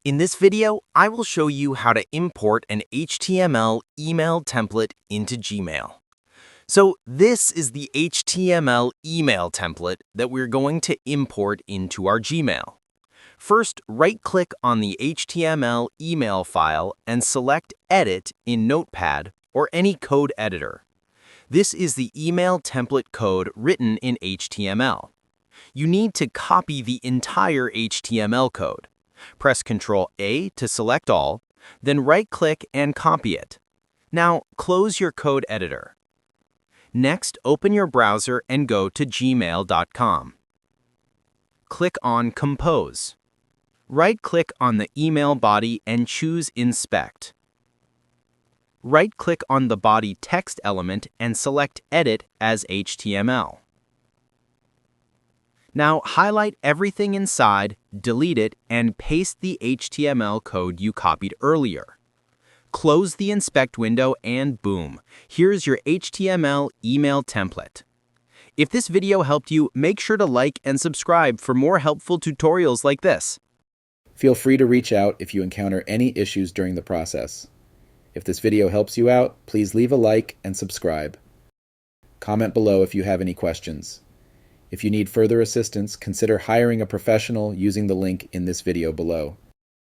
In this video, I will show you how to import an HTML email template into Gmail. So this is the HTML email template that we're going to import into our Gmail. First, right-click on the HTML email file and select Edit in Notepad or any code editor. This is the email template code written in HTML. You need to copy the entire HTML code. Press Ctrl-A to select all, then right-click and copy it. Now, close your code editor. Next, open your browser and go to gmail.com. Click on Compose. Right-click on the email body and choose Inspect. Right-click on the body text element and select Edit as HTML. Now highlight everything inside, delete it, and paste the HTML code you copied earlier. Close the Inspect window and boom, here's your HTML email template. If this video helped you, make sure to like and subscribe for more helpful tutorials like this. Feel free to reach out if you encounter any issues during the process. If this video helps you out, please leave a like and subscribe. Comment below if you have any questions. If you need further assistance, consider hiring a professional using the link in this video below.